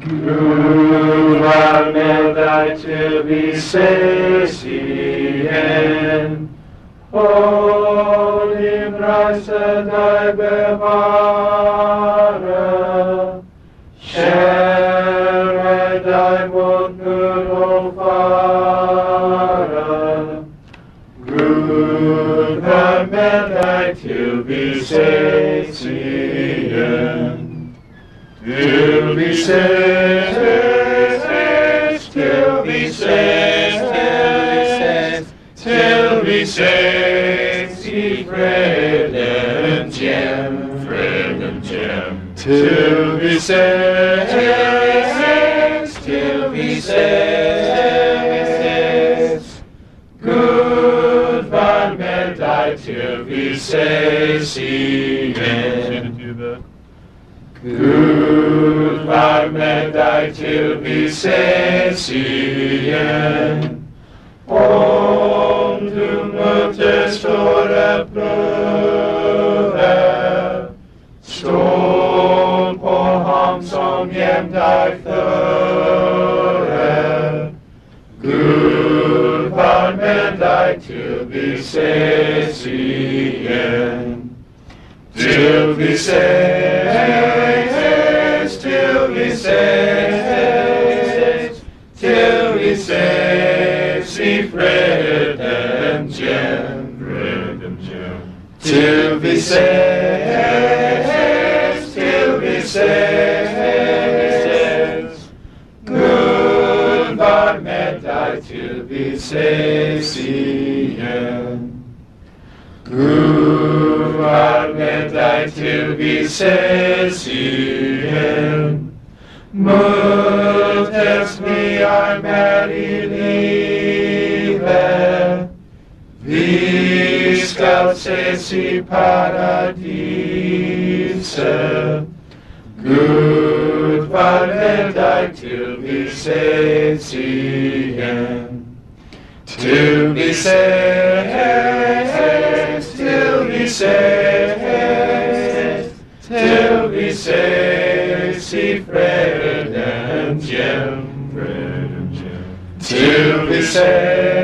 Gud var med dig til vi ses igen. Og din rejse dig bevare. Kære dig mod Gud og fare. Gud var med dig til vi ses igen. Till vi ses, till vi ses, till vi ses i fredens hjem, fredens hjem. Till vi ses, till vi ses. Gud var med dig til vi ses igen. Gud var med dig til vi ses igen. Om du mødte store prøver, stol på ham som hjem dig fører. Gud var med dig til vi ses igen. Till vi ses, till vi ses, till vi ses i fredens hjem, fredens hjem. Till vi ses, till vi ses. Gud var med dig til vi ses igen. Gud var med dig til vi ses igen. Mødtes vi ej med i livet. Vi skal ses i paradiset. Gud var med dig til vi ses igen. Til vi ses, till vi ses, till vi ses i fredens hjem, fredens hjem. Till vi ses.